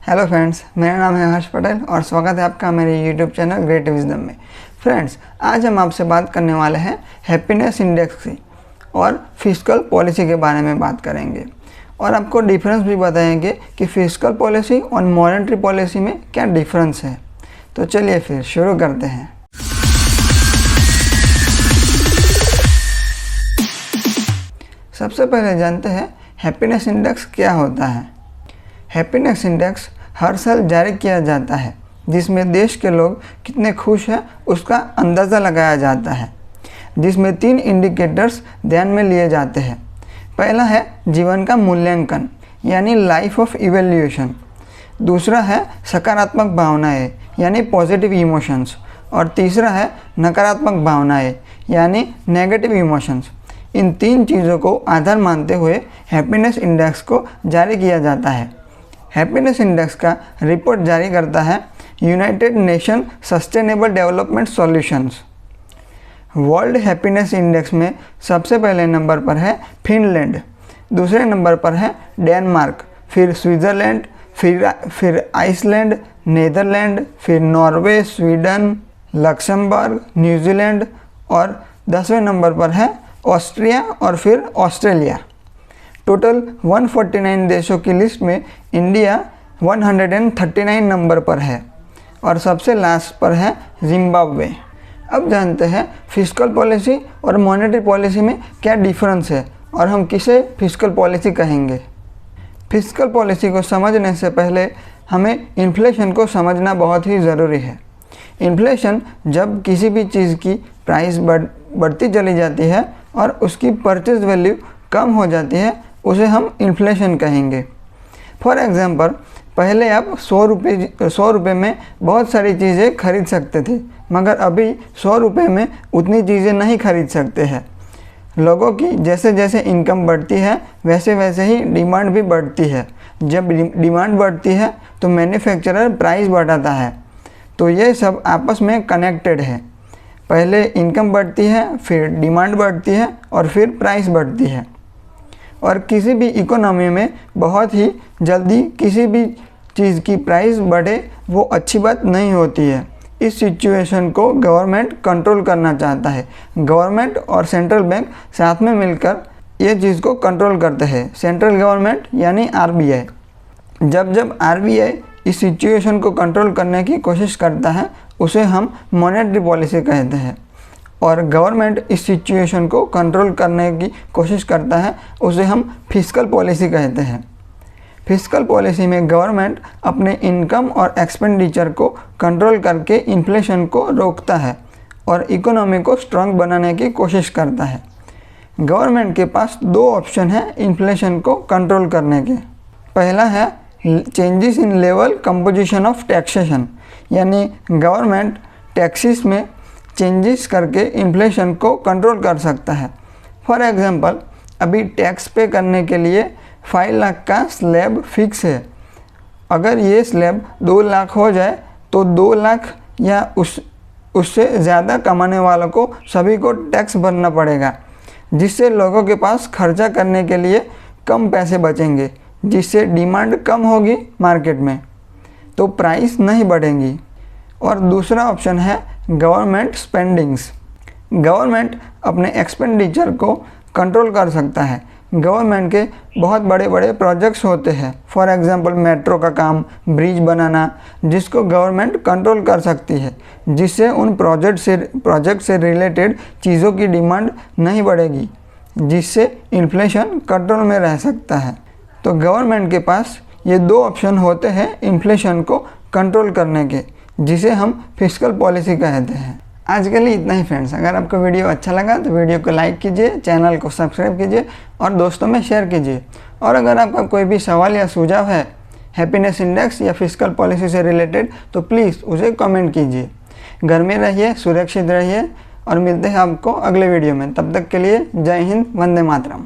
Hello friends, मेरा नाम है हर्ष पटेल और स्वागत है आपका मेरे यूट्यूब चैनल ग्रेट विजडम में। फ्रेंड्स, आज हम आपसे बात करने वाले हैं हैप्पीनेस इंडेक्स की और फिस्कल पॉलिसी के बारे में बात करेंगे और आपको डिफरेंस भी बताएंगे कि फिस्कल पॉलिसी और मॉनेटरी पॉलिसी में क्या डिफरेंस है। तो चलिए फिर शुरू करते हैं। सबसे पहले जानते हैं हैप्पीनेस इंडेक्स क्या होता है। हैप्पीनेस इंडेक्स हर साल जारी किया जाता है जिसमें देश के लोग कितने खुश हैं उसका अंदाज़ा लगाया जाता है, जिसमें 3 इंडिकेटर्स ध्यान में लिए जाते हैं। पहला है जीवन का मूल्यांकन यानी लाइफ ऑफ इवैल्यूएशन, दूसरा है सकारात्मक भावनाएं यानी पॉजिटिव इमोशंस और तीसरा है नकारात्मक भावनाएं यानी नेगेटिव इमोशंस। इन 3 चीज़ों को आधार मानते हुए हैप्पीनेस इंडेक्स को जारी किया जाता है। हैप्पीनेस इंडेक्स का रिपोर्ट जारी करता है United nation sustainable development solutions. World happiness index में सबसे पहले नंबर पर है फिनलैंड, दूसरे नंबर पर है डेनमार्क, फिर स्विट्ज़रलैंड, फिर आइसलैंड, नीदरलैंड, फिर नॉर्वे, स्वीडन, लक्समबर्ग, न्यूजीलैंड और 10वें नंबर पर है ऑस्ट्रिया और फिर ऑस्ट्रेलिया। टोटल 149 देशों की लिस्ट में इंडिया 139 नंबर पर है और सबसे लास्ट पर है जिम्बाब्वे। अब जानते हैं फिस्कल पॉलिसी और मॉनेटरी पॉलिसी में क्या डिफरेंस है और हम किसे फिस्कल पॉलिसी कहेंगे। फिस्कल पॉलिसी को समझने से पहले हमें इन्फ्लेशन को समझना बहुत ही ज़रूरी है। इन्फ्लेशन जब किसी भी चीज़ की प्राइस बढ़ती चली जाती है और उसकी परचेज वैल्यू कम हो जाती है उसे हम इन्फ्लेशन कहेंगे। फॉर एग्ज़ाम्पल, पहले आप 100 रुपये में बहुत सारी चीज़ें खरीद सकते थे, मगर अभी 100 रुपये में उतनी चीज़ें नहीं खरीद सकते हैं। लोगों की जैसे जैसे इनकम बढ़ती है वैसे वैसे ही डिमांड भी बढ़ती है। जब डिमांड बढ़ती है तो मैन्युफैक्चरर प्राइस बढ़ाता है। तो ये सब आपस में कनेक्टेड है। पहले इनकम बढ़ती है, फिर डिमांड बढ़ती है और फिर प्राइस बढ़ती है। और किसी भी इकोनॉमी में बहुत ही जल्दी किसी भी चीज़ की प्राइस बढ़े वो अच्छी बात नहीं होती है। इस सिचुएशन को गवर्नमेंट कंट्रोल करना चाहता है। गवर्नमेंट और सेंट्रल बैंक साथ में मिलकर ये चीज़ को कंट्रोल करते हैं। सेंट्रल गवर्नमेंट यानी RBI। जब RBI इस सिचुएशन को कंट्रोल करने की कोशिश करता है उसे हम मॉनेटरी पॉलिसी कहते हैं, और गवर्नमेंट इस सिचुएशन को कंट्रोल करने की कोशिश करता है उसे हम फिस्कल पॉलिसी कहते हैं। फिस्कल पॉलिसी में गवर्नमेंट अपने इनकम और एक्सपेंडिचर को कंट्रोल करके इन्फ्लेशन को रोकता है और इकोनॉमी को स्ट्रांग बनाने की कोशिश करता है। गवर्नमेंट के पास 2 ऑप्शन हैं इन्फ्लेशन को कंट्रोल करने के। पहला है changes in level composition of taxation, यानी गवर्नमेंट टैक्सेस में चेंजेस करके इन्फ्लेशन को कंट्रोल कर सकता है। फॉर एग्जांपल, अभी टैक्स पे करने के लिए 5 लाख का स्लैब फिक्स है। अगर ये स्लैब 2 लाख हो जाए तो 2 लाख या उससे ज़्यादा कमाने वालों को सभी को टैक्स भरना पड़ेगा, जिससे लोगों के पास खर्चा करने के लिए कम पैसे बचेंगे, जिससे डिमांड कम होगी मार्केट में तो प्राइस नहीं बढ़ेंगी। और दूसरा ऑप्शन है गवर्नमेंट स्पेंडिंग्स। गवर्नमेंट अपने एक्सपेंडिचर को कंट्रोल कर सकता है। गवर्नमेंट के बहुत बड़े बड़े प्रोजेक्ट्स होते हैं, फॉर एग्जांपल मेट्रो का काम, ब्रिज बनाना, जिसको गवर्नमेंट कंट्रोल कर सकती है, जिससे उन प्रोजेक्ट से रिलेटेड चीज़ों की डिमांड नहीं बढ़ेगी, जिससे इन्फ्लेशन कंट्रोल में रह सकता है। तो गवर्नमेंट के पास ये 2 ऑप्शन होते हैं इन्फ्लेशन को कंट्रोल करने के, जिसे हम फिस्कल पॉलिसी कहते हैं। आज के लिए इतना ही फ्रेंड्स। अगर आपको वीडियो अच्छा लगा तो वीडियो को लाइक कीजिए, चैनल को सब्सक्राइब कीजिए और दोस्तों में शेयर कीजिए। और अगर आपका कोई भी सवाल या सुझाव है हैप्पीनेस इंडेक्स या फिस्कल पॉलिसी से रिलेटेड तो प्लीज़ उसे कमेंट कीजिए। घर में रहिए, सुरक्षित रहिए और मिलते हैं आपको अगले वीडियो में। तब तक के लिए जय हिंद, वंदे मातरम।